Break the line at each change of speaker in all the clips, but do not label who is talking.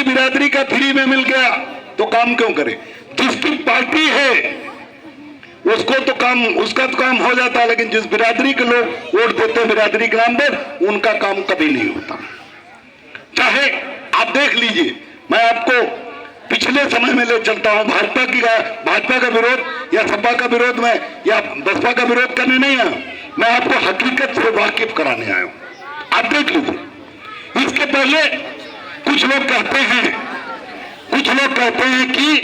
बिरादरी का फ्री में मिल गया तो काम क्यों करे? जिसकी पार्टी है उसको तो काम, उसका तो काम हो जाता है, लेकिन जिस बिरादरी के लोग वोट देते हैं बिरादरी के नाम पर, उनका काम कभी नहीं होता। चाहे आप देख लीजिए, मैं आपको पिछले समय में ले चलता हूं। भाजपा का विरोध या सपा का विरोध में या बसपा का विरोध करने नहीं आया, मैं आपको हकीकत से वाकिफ कराने आया हूं। आप देख लीजिए। इसके पहले कुछ लोग कहते हैं कि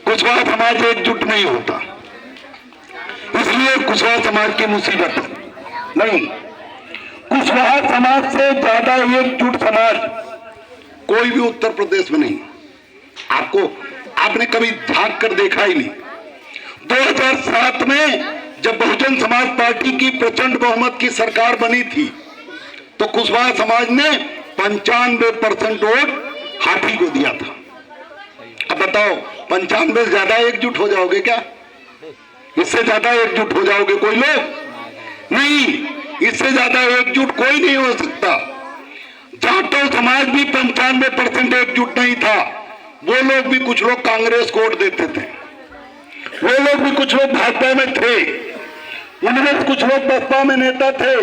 कुशवाहा समाज एकजुट नहीं होता, इसलिए कुशवाहा समाज की मुसीबत है। नहीं, कुशवाहा समाज से ज्यादा एकजुट समाज कोई भी उत्तर प्रदेश में नहीं। आपने कभी झांक कर देखा ही नहीं। 2007 में जब बहुजन समाज पार्टी की प्रचंड बहुमत की सरकार बनी थी तो कुशवाहा समाज ने 95% वोट हाथी को दिया था। अब बताओ, 95 से ज्यादा एकजुट हो जाओगे क्या? इससे ज्यादा एकजुट हो जाओगे कोई लोग? नहीं, इससे ज्यादा एकजुट कोई नहीं हो सकता। जाटव समाज भी 95% एकजुट नहीं था। वो लोग भी, कुछ लोग कांग्रेस को वोट देते थे, वो लोग भी कुछ लोग भाजपा में थे, उनमें कुछ लोग बसपा में नेता थे,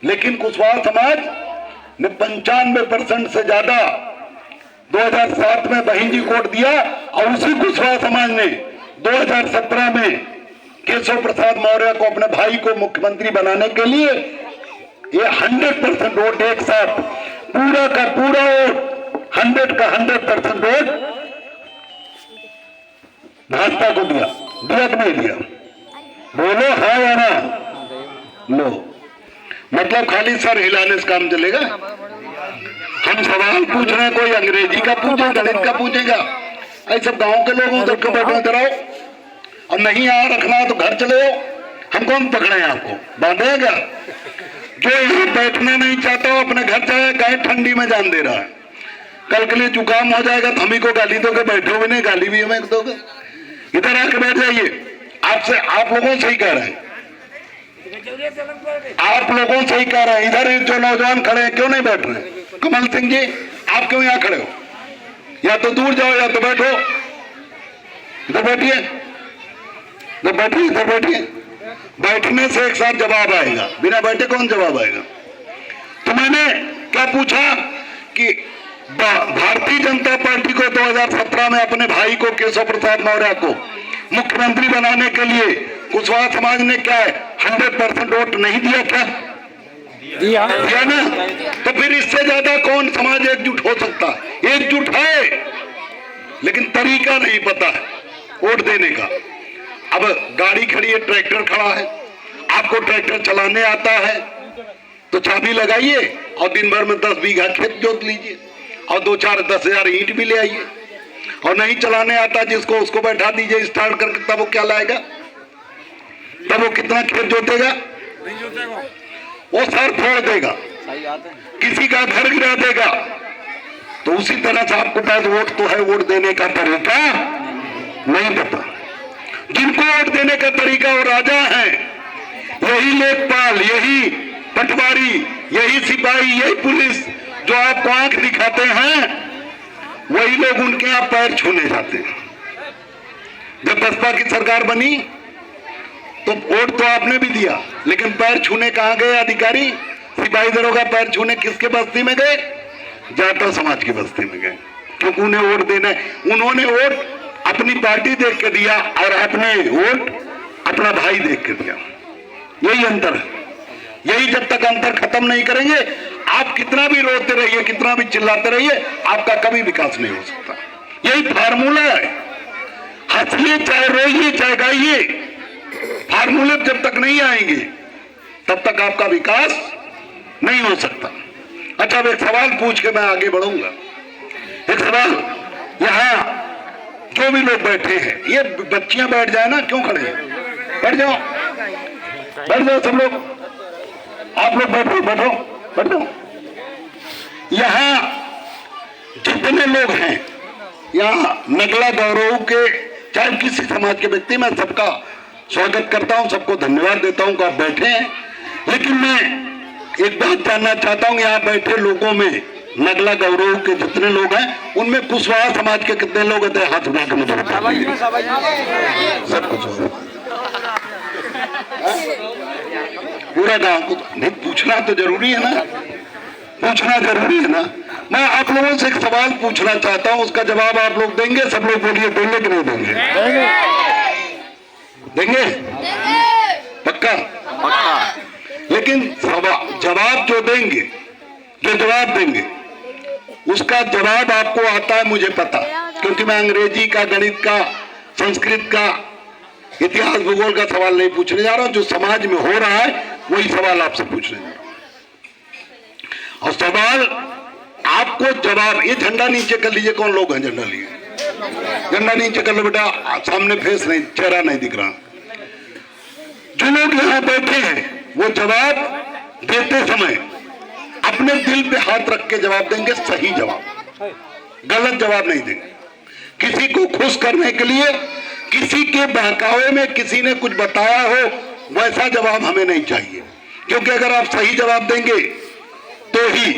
लेकिन कुशवाहा समाज ने 95% से ज्यादा 2007 में बहन जी को वोट दिया। और उसी कुशवाहा समाज ने 2017 में केशव प्रसाद मौर्य को, अपने भाई को मुख्यमंत्री बनाने के लिए ये 100% वोट एक साथ, पूरा का पूरा वोट, 100 का 100% वोट भाजपा को दिया कि नहीं दिया? बोलो हाँ या ना? लो, मतलब खाली सर हिलाने से काम चलेगा? हम सवाल पूछ रहे हैं, कोई अंग्रेजी का पूछे, गणित का पूछेगा? ऐसे गांव के लोगों उधर के बैठो कराओ, और नहीं आ रखना तो घर चले हो। हम कौन पकड़े आपको, बांधेगा? जो यहाँ बैठना नहीं चाहता हो अपने घर जाए, गाय ठंडी में जान दे रहा है। कल के लिए जुकाम हो जाएगा तो हम ही को गाली दोगे, बैठो भी नहीं, गाली भी हमें दोगे। इधर आके बैठ जाइए। आप लोगों से ही कह रहे हैं, आप लोगों से ही कह रहे हैं। इधर जो नौजवान खड़े हैं क्यों नहीं बैठ रहे? कमल सिंह जी, आप क्यों यहाँ खड़े हो? या तो दूर जाओ या तो बैठो। इधर बैठिए, इधर बैठिए, इधर बैठिए। बैठने से एक साथ जवाब आएगा, बिना बैठे कौन जवाब आएगा? तो मैंने क्या पूछा कि भारतीय जनता पार्टी को 2017 में अपने भाई को, केशव प्रसाद मौर्य को मुख्यमंत्री बनाने के लिए कुशवाहा समाज ने क्या है 100% वोट नहीं दिया? क्या दिया ना? तो फिर इससे ज्यादा कौन समाज एकजुट हो सकता? एकजुट है, लेकिन तरीका नहीं पता है वोट देने का। अब गाड़ी खड़ी है, ट्रैक्टर खड़ा है, आपको ट्रैक्टर चलाने आता है तो चाबी लगाइए और दिन भर में 10 बीघा खेत जोत लीजिए और 2-4-10 हजार ईंट भी ले आइए। और नहीं चलाने आता जिसको, उसको बैठा दीजिए स्टार्ट करके, तब वो क्या लाएगा? तब वो कितना खेत जोतेगा? वो सर फोड़ देगा, किसी का घर गिरा देगा। तो उसी तरह से आपको पास वोट तो है, वोट देने का तरीका नहीं पता। जिनको वोट देने का तरीका वो राजा है, यही लेखपाल, यही पटवारी, यही सिपाही, यही पुलिस जो आपको आंख दिखाते हैं, वही लोग उनके यहाँ पैर छूने जाते हैं। जब बसपा की सरकार बनी तो वोट तो आपने भी दिया, लेकिन पैर छूने कहाँ गए अधिकारी? सिपाही दरोगा पैर छूने किसके बस्ती में गए? जाटव समाज की बस्ती में गए, क्योंकि उन्हें वोट देना है। उन्होंने वोट अपनी पार्टी देख के दिया और आपने वोट अपना भाई देख के दिया। यही अंतर है। यही जब तक अंतर खत्म नहीं करेंगे, आप कितना भी रोते रहिए, कितना भी चिल्लाते रहिए, आपका कभी विकास नहीं हो सकता। यही फार्मूला है। हंसिए चाहे रोइए चाहे गाइए, फार्मूले जब तक नहीं आएंगे तब तक आपका विकास नहीं हो सकता। अच्छा, अब एक सवाल पूछ के मैं आगे बढ़ूंगा। एक सवाल, यहाँ जो भी लोग बैठे हैं, ये बच्चियां बैठ जाए ना, क्यों खड़े हैं? बैठ जाओ, बैठ जाओ सब लोग, आप लोग बैठो, बैठो, बैठो। यहाँ जितने लोग हैं, यहाँ नगला गौरव के चाहे किसी समाज के व्यक्ति, मैं सबका स्वागत करता हूँ, सबको धन्यवाद देता हूँ कि आप बैठे हैं। लेकिन मैं एक बात जानना चाहता हूँ, यहाँ बैठे लोगों में नगला गौरव के जितने लोग हैं उनमें कुशवाहा समाज के कितने लोग होते हैं? हाथ उठा के मुझे बताइए। सब कुछ पूरा गांव को नहीं पूछना तो जरूरी है ना, पूछना जरूरी है ना। मैं आप लोगों से एक सवाल पूछना चाहता हूं, उसका जवाब आप लोग देंगे? सब लोग बोलिए, देंगे कि नहीं देंगे? देंगे पक्का? लेकिन जवाब जो देंगे, जो जवाब देंगे उसका जवाब आपको आता है, मुझे पता, क्योंकि मैं अंग्रेजी का, गणित का, संस्कृत का, इतिहास, भूगोल का सवाल नहीं पूछने जा रहा हूं। जो समाज में हो रहा है वही सवाल आपसे पूछने जा रहा हूं। और सवाल आपको जवाब, ये झंडा नीचे कर लीजिए। कौन लोग हैं झंडा लिए? झंडा नीचे कर लो बेटा, सामने फेस नहीं, चेहरा नहीं दिख रहा। जो लोग यहां बैठे हैं वो जवाब देते समय अपने दिल पे हाथ रख के जवाब देंगे, सही जवाब, गलत जवाब नहीं देंगे। किसी को खुश करने के लिए, किसी के बहकावे में किसी ने कुछ बताया हो, वैसा जवाब हमें नहीं चाहिए। क्योंकि अगर आप सही जवाब देंगे तो ही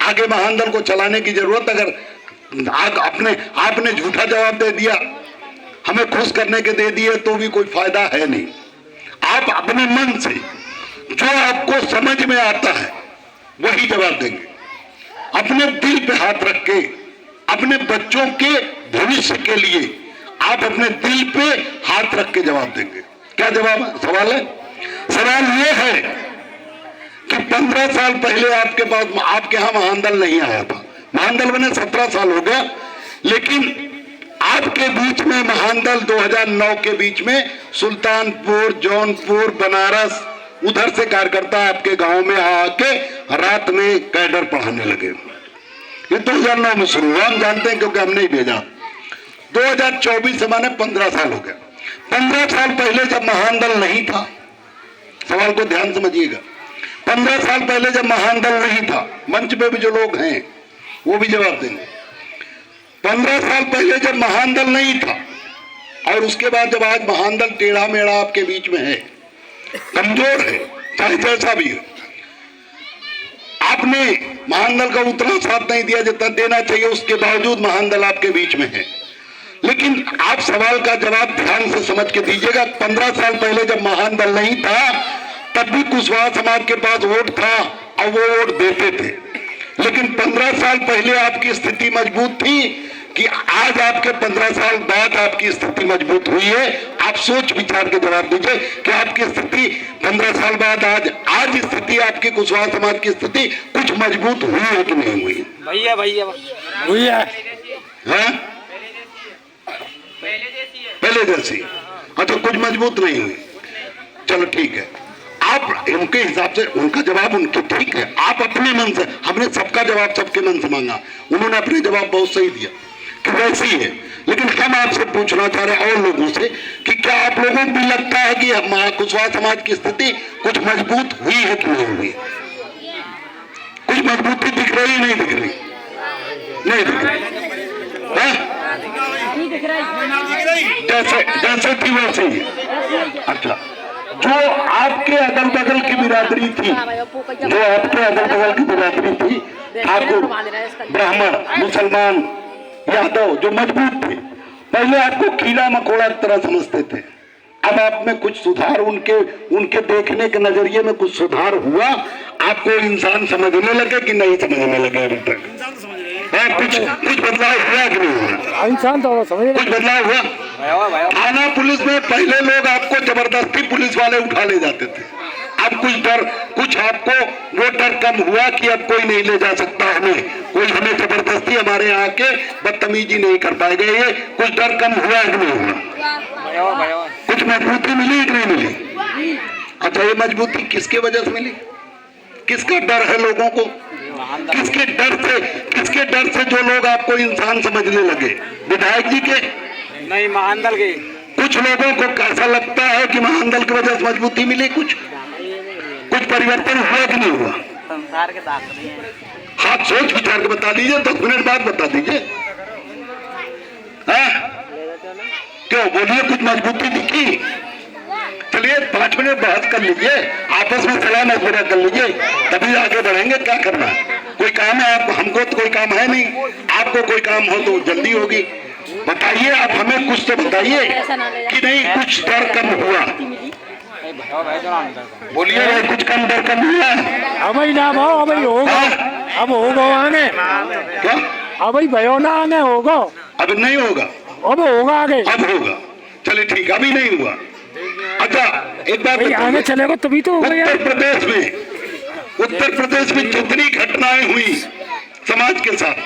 आगे महानदल को चलाने की जरूरत। अगर आपने झूठा जवाब दे दिया, हमें खुश करने के दे दिए, तो भी कोई फायदा है नहीं। आप अपने मन से जो आपको समझ में आता है वही जवाब देंगे। अपने दिल पे हाथ रख के, अपने बच्चों के भविष्य के लिए आप अपने दिल पे हाथ रख के जवाब देंगे। क्या जवाब है? सवाल है। सवाल ये है कि 15 साल पहले आपके पास, आपके यहां महानदल नहीं आया था। महानदल बने 17 साल हो गया, लेकिन आपके बीच में महानदल 2009 के बीच में सुल्तानपुर, जौनपुर, बनारस, उधर से कार्यकर्ता आपके गांव में आके रात में कैडर पढ़ाने लगे। ये 2009 में शुरू हुआ, हम जानते हैं क्योंकि हमने ही भेजा। 2024 से माने 15 साल हो गया। 15 साल पहले जब महानदल नहीं था, सवाल को ध्यान समझिएगा, 15 साल पहले जब महानदल नहीं था, मंच पे भी जो लोग हैं वो भी जवाब देंगे। 15 साल पहले जब महानदल नहीं था और उसके बाद जब आज महानदल टेढ़ा मेढ़ा आपके बीच में है, कमजोर है, चाहे जैसा भी हो, आपने महानदल का उतना साथ नहीं दिया जितना देना चाहिए, उसके बावजूद महानदल आपके बीच में है। लेकिन आप सवाल का जवाब ध्यान से समझ के दीजिएगा। 15 साल पहले जब महानदल नहीं था तब भी कुशवाहा समाज के पास वोट था और वो वोट देते थे। लेकिन 15 साल पहले आपकी स्थिति मजबूत थी कि आज आपके 15 साल बाद आपकी स्थिति मजबूत हुई है। आप सोच विचार के जवाब दीजिए कि आपकी स्थिति 15 साल बाद आज स्थिति आपकी कुशवाहा समाज की स्थिति कुछ मजबूत हुई है कि नहीं हुई? भैया हुई है, पहले जैसी। अच्छा, कुछ मजबूत नहीं हुई, चलो ठीक है। आप उनके हिसाब से उनका जवाब उनके ठीक है, आप अपने मन से, हमने सबका जवाब सबके मन से मांगा, उन्होंने अपने जवाब बहुत सही दिया कि वैसी है। लेकिन हम आपसे पूछना चाह रहे हैं और लोगों से कि क्या आप लोगों को भी लगता है कि कुशवाहा समाज की स्थिति कुछ मजबूत हुई है कि नहीं हुई? कुछ मजबूती दिख रही है, नहीं दिख रही? नहीं दिख रही, जैसे थी वैसे ही। अच्छा, जो आपके अगल बगल की बिरादरी थी, जो आपके अगल बगल की बिरादरी थी, ठाकुर, ब्राह्मण, मुसलमान, यादव, जो मजबूत थे, पहले आपको कीड़ा मकोड़ा की तरह समझते थे। अब आप में कुछ सुधार, उनके देखने के नजरिए में कुछ सुधार हुआ। आपको इंसान समझने लगे कि नहीं समझने लगे? अभी तक कुछ बदलाव हुआ कि नहीं हुआ? इंसान तो समझ, कुछ बदलाव हुआ। थाना पुलिस में पहले लोग आपको जबरदस्ती पुलिस वाले उठा ले जाते थे, अब कुछ आपको वो डर कम हुआ कि अब कोई नहीं ले जा सकता हमें, कोई हमें जबरदस्ती हमारे यहाँ के बदतमीजी नहीं कर पाएगा। ये कुछ डर कम हुआ कि नहीं हुआ? कुछ मजबूती मिली कि नहीं मिली? अच्छा, ये मजबूती किसके वजह से मिली? किसका डर है लोगों को? किसके डर से जो लोग आपको इंसान समझने लगे? विधायक जी के नहीं, महानदल के। कुछ लोगों को कैसा लगता है कि महानदल की वजह से मजबूती मिली? कुछ परिवर्तन हुआ कि नहीं हुआ? संसार के हाथ सोच विचार के बता दीजिए, 10 मिनट बाद बता दीजिए। क्यों बोलिए, कुछ मजबूती दिखी? चलिए 5 मिनट बहस कर लीजिए, आपस में सलाह मशवरा कर लीजिए, तभी आगे बढ़ेंगे। क्या करना है? कोई काम है? आप हमको तो कोई काम है नहीं, आपको कोई काम हो तो जल्दी होगी। बताइए आप हमें कुछ तो बताइए कि नहीं कुछ दर कम हुआ, बोलिए भाई कुछ कम दर कम हुआ?
अब ना भाव अब होगा, अब होगा आगे
क्या?
अब भयो ना आगे होगा,
अब नहीं होगा,
अब होगा आगे,
अब होगा। चलिए ठीक, अभी नहीं हुआ। अच्छा एक बात
आगे चलेगा तभी तो होगा यार।
उत्तर प्रदेश में जितनी घटनाएं हुई समाज के साथ,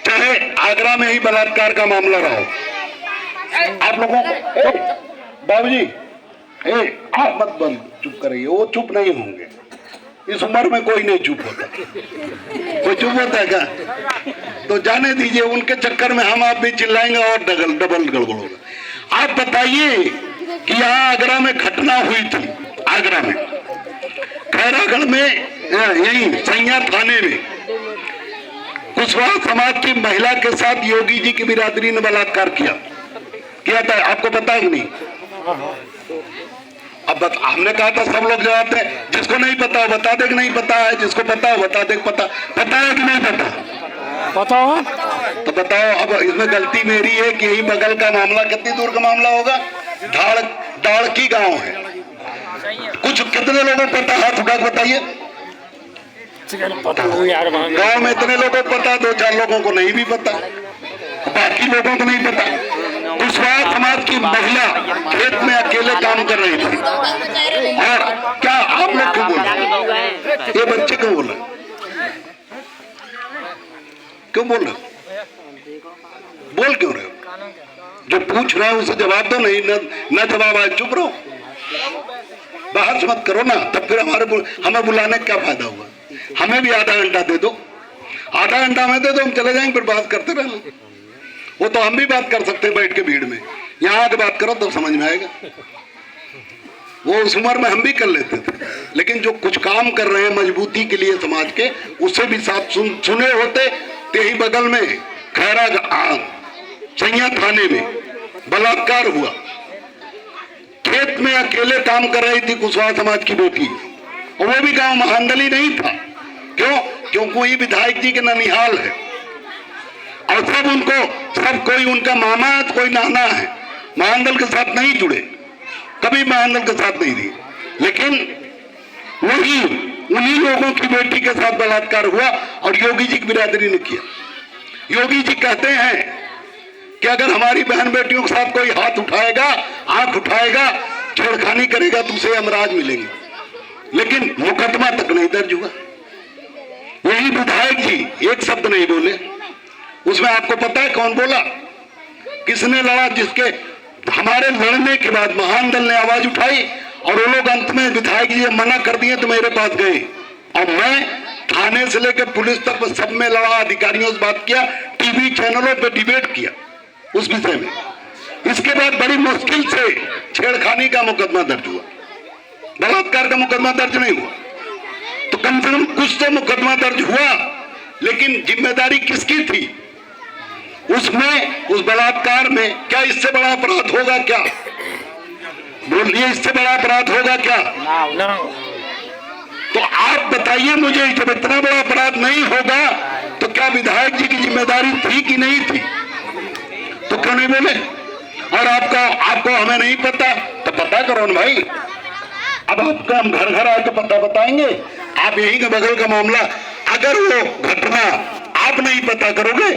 चाहे आगरा में ही बलात्कार का मामला रहा हो, आप लोगों को बाबूजी आप मत बंद चुप करिए, वो चुप नहीं होंगे। इस उम्र में कोई नहीं चुप होता, कोई चुप होता है क्या? तो जाने दीजिए, उनके चक्कर में हम आप भी चिल्लाएंगे और डबल गड़बड़ होगा। आप बताइए कि यहाँ आगरा में घटना हुई थी, आगरा में खैरागढ़ में, यही सैया थाने में कुशवाहा समाज की महिला के साथ योगी जी की बिरादरी ने बलात्कार किया था। आपको पता है कि नहीं? अब हमने कहा था सब लोग जवाब दें, जिसको नहीं पता हो बता दे कि नहीं पता है, जिसको पता हो बता दे पता है कि नहीं पता?
बताओ
तो बताओ। अब इसमें गलती मेरी है कि यही बगल का मामला, कितनी दूर का मामला होगा? दाड़की गांव है। कुछ कितने लोगों को पता, हाथ उठा के बताइए। गांव में इतने लोगों को पता, 2-4 लोगों को नहीं भी पता, बाकी लोगों को नहीं पता। कुशवाहा समाज की महिला खेत में अकेले काम कर रही थी, और क्या आप लोग क्यों बोल, ये बच्चे क्यों बोल रहे, क्यों बोल रहे, बोल क्यों रहे हो? जो पूछ रहा है उसे जवाब दो, नहीं न जवाब आए चुप रहो, बहस मत करो ना। तब फिर हमें बुलाने का क्या फायदा हुआ? हमें भी आधा घंटा दे दो, आधा घंटा में दे दो, हम चले जाएंगे, फिर बात करते रहना। वो तो हम भी बात कर सकते हैं बैठ के भीड़ में, यहाँ आके बात करो तो समझ में आएगा। वो उस उम्र में हम भी कर लेते थे, लेकिन जो कुछ काम कर रहे हैं मजबूती के लिए समाज के, उससे भी साथ सुने होते। यही बगल में खैरागढ़ सैया थाने में बलात्कार हुआ, खेत में अकेले काम कर रही थी कुशवाहा समाज की बेटी, और वो भी गांव महांदली नहीं था। क्यों? क्योंकि वही विधायक जी के ननिहाल है, और सब कोई उनका मामा है, कोई नाना है, महांदल के साथ नहीं जुड़े, कभी महांदल के साथ नहीं दी। लेकिन वही उन्हीं लोगों की बेटी के साथ बलात्कार हुआ और योगी जी की बिरादरी ने किया। योगी जी कहते हैं कि अगर हमारी बहन बेटियों के साथ कोई हाथ उठाएगा, आंख उठाएगा, छेड़खानी करेगा तो उसे यमराज मिलेंगे, लेकिन मुकदमा तक नहीं दर्ज हुआ। यही विधायक जी एक शब्द नहीं बोले। उसमें आपको पता है कौन बोला, किसने लड़ा? जिसके हमारे लड़ने के बाद महान दल ने आवाज उठाई, और वो लोग अंत में विधायक जी मना कर दिए तो मेरे पास गए, और मैं थाने से लेकर पुलिस तक सब में लड़ा, अधिकारियों से बात किया, टीवी चैनलों पे डिबेट किया उस विषय में। इसके बाद बड़ी मुश्किल से छेड़खानी का मुकदमा दर्ज हुआ, बलात्कार का मुकदमा दर्ज नहीं हुआ। तो कम से कम कुछ तो मुकदमा दर्ज हुआ, लेकिन जिम्मेदारी किसकी थी उसमें? उस बलात्कार में क्या इससे बड़ा अपराध होगा क्या? बोलिए, इससे बड़ा अपराध होगा क्या? तो आप बताइए मुझे, जब इतना बड़ा अपराध नहीं होगा तो क्या विधायक जी की जिम्मेदारी थी कि नहीं थी? तो क्यों नहीं बोले? और आपको हमें नहीं पता तो पता करो ना भाई। अब आपका हम घर घर आए तो पता बताएंगे? आप यही के बगल का मामला, अगर वो घटना आप नहीं पता करोगे